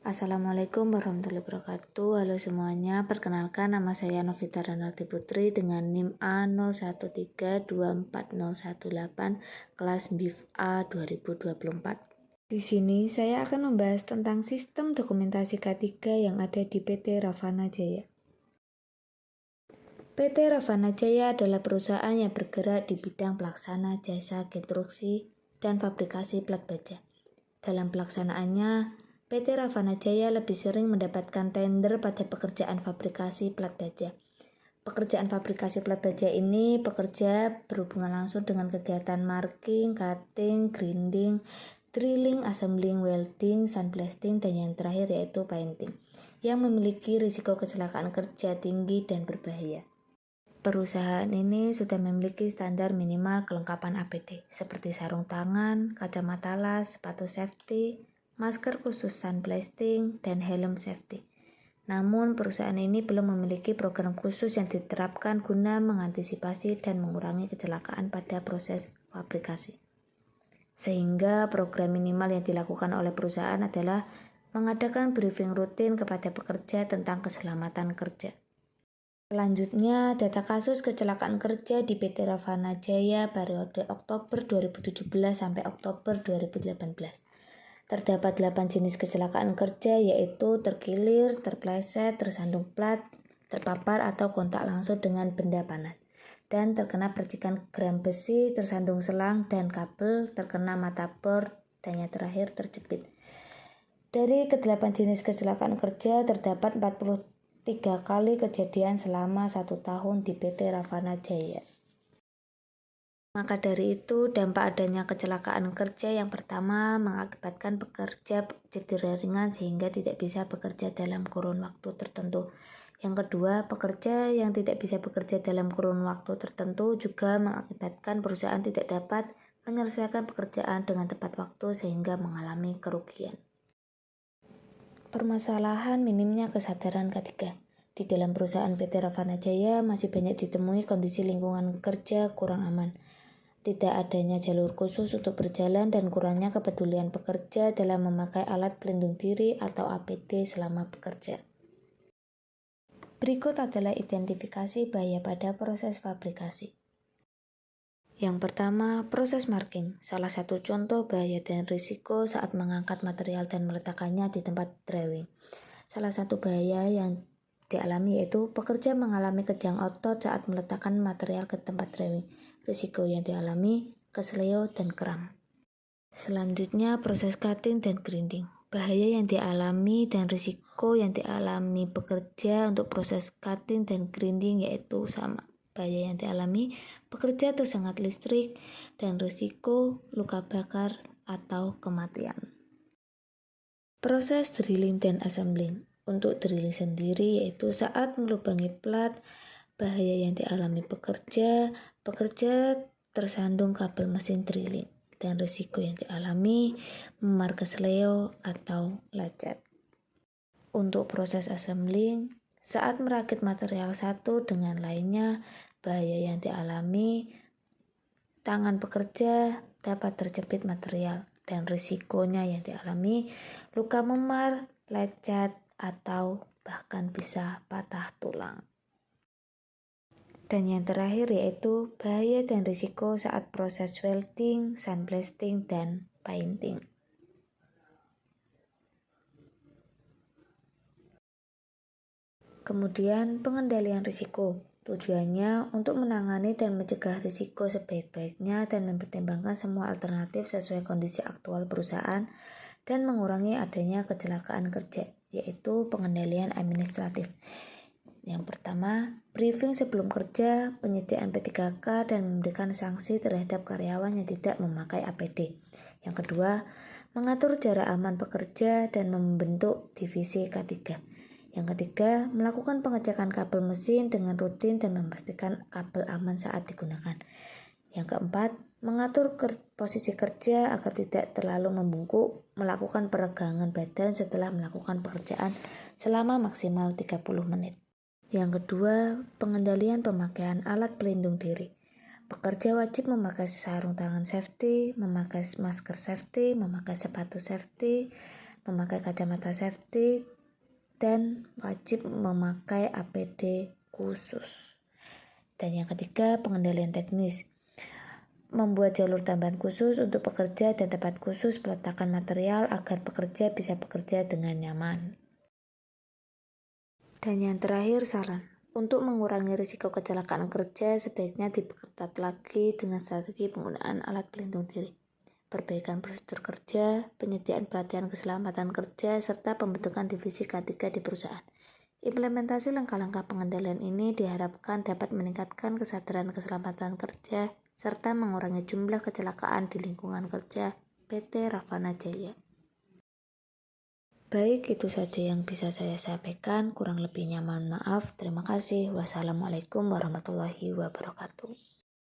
Assalamualaikum warahmatullahi wabarakatuh. Halo semuanya, perkenalkan nama saya Novita Ranaldi Putri dengan NIM A01324018 kelas BIF A 2024. Di sini saya akan membahas tentang sistem dokumentasi K3 yang ada di PT Ravana Jaya. PT Ravana Jaya adalah perusahaan yang bergerak di bidang pelaksana jasa konstruksi dan fabrikasi plat baja. Dalam pelaksanaannya, PT Ravana Jaya lebih sering mendapatkan tender pada pekerjaan fabrikasi plat baja. Pekerjaan fabrikasi plat baja ini bekerja berhubungan langsung dengan kegiatan marking, cutting, grinding, drilling, assembling, welding, sandblasting, dan yang terakhir yaitu painting, yang memiliki risiko kecelakaan kerja tinggi dan berbahaya. Perusahaan ini sudah memiliki standar minimal kelengkapan APD seperti sarung tangan, kacamata las, sepatu safety, masker khusus sandblasting, dan helm safety. Namun perusahaan ini belum memiliki program khusus yang diterapkan guna mengantisipasi dan mengurangi kecelakaan pada proses fabrikasi. Sehingga program minimal yang dilakukan oleh perusahaan adalah mengadakan briefing rutin kepada pekerja tentang keselamatan kerja. Selanjutnya, data kasus kecelakaan kerja di PT Ravana Jaya periode Oktober 2017 sampai Oktober 2018. Terdapat 8 jenis kecelakaan kerja yaitu terkilir, terpleset, tersandung plat, terpapar atau kontak langsung dengan benda panas, dan terkena percikan gram besi, tersandung selang dan kabel, terkena mata bor, dan yang terakhir terjepit. Dari ke-8 jenis kecelakaan kerja terdapat 43 kali kejadian selama 1 tahun di PT Ravana Jaya. Maka dari itu, dampak adanya kecelakaan kerja yang pertama mengakibatkan pekerja cedera ringan sehingga tidak bisa bekerja dalam kurun waktu tertentu. Yang kedua, pekerja yang tidak bisa bekerja dalam kurun waktu tertentu juga mengakibatkan perusahaan tidak dapat menyelesaikan pekerjaan dengan tepat waktu sehingga mengalami kerugian. Permasalahan minimnya kesadaran K3. Di dalam perusahaan PT Ravana Jaya masih banyak ditemui kondisi lingkungan kerja kurang aman, tidak adanya jalur khusus untuk berjalan, dan kurangnya kepedulian pekerja dalam memakai alat pelindung diri atau APD selama bekerja. Berikut adalah identifikasi bahaya pada proses fabrikasi. Yang pertama, proses marking. Salah satu contoh bahaya dan risiko saat mengangkat material dan meletakkannya di tempat drawing. Salah satu bahaya yang dialami yaitu pekerja mengalami kejang otot saat meletakkan material ke tempat drawing. Risiko yang dialami kesleo dan kram. Selanjutnya, proses cutting dan grinding. Bahaya yang dialami dan risiko yang dialami pekerja untuk proses cutting dan grinding yaitu sama. Bahaya yang dialami pekerja tersengat listrik dan risiko luka bakar atau kematian. Proses drilling dan assembling. Untuk drilling sendiri yaitu saat melubangi plat, bahaya yang dialami pekerja tersandung kabel mesin drilling, dan risiko yang dialami memar kesleo atau lecet. Untuk proses assembling, saat merakit material satu dengan lainnya, bahaya yang dialami tangan pekerja dapat terjepit material, dan risikonya yang dialami luka memar, lecet, atau bahkan bisa patah tulang. Dan yang terakhir yaitu bahaya dan risiko saat proses welding, sandblasting, dan painting. Kemudian pengendalian risiko. Tujuannya untuk menangani dan mencegah risiko sebaik-baiknya dan mempertimbangkan semua alternatif sesuai kondisi aktual perusahaan dan mengurangi adanya kecelakaan kerja, yaitu pengendalian administratif. Yang pertama, briefing sebelum kerja, penyediaan P3K, dan memberikan sanksi terhadap karyawan yang tidak memakai APD. Yang kedua, mengatur jarak aman pekerja dan membentuk divisi K3. Yang ketiga, melakukan pengecekan kabel mesin dengan rutin dan memastikan kabel aman saat digunakan. Yang keempat, mengatur posisi kerja agar tidak terlalu membungkuk, melakukan peregangan badan setelah melakukan pekerjaan selama maksimal 30 menit. Yang kedua, pengendalian pemakaian alat pelindung diri. Pekerja wajib memakai sarung tangan safety, memakai masker safety, memakai sepatu safety, memakai kacamata safety, dan wajib memakai APD khusus. Dan yang ketiga, pengendalian teknis. Membuat jalur tambahan khusus untuk pekerja dan tempat khusus peletakan material agar pekerja bisa bekerja dengan nyaman. Dan yang terakhir, saran. Untuk mengurangi risiko kecelakaan kerja, sebaiknya diperketat lagi dengan strategi penggunaan alat pelindung diri, perbaikan prosedur kerja, penyediaan pelatihan keselamatan kerja, serta pembentukan divisi K3 di perusahaan. Implementasi langkah-langkah pengendalian ini diharapkan dapat meningkatkan kesadaran keselamatan kerja serta mengurangi jumlah kecelakaan di lingkungan kerja PT Ravana Jaya. Baik, itu saja yang bisa saya sampaikan. Kurang lebihnya mohon maaf. Terima kasih. Wassalamualaikum warahmatullahi wabarakatuh.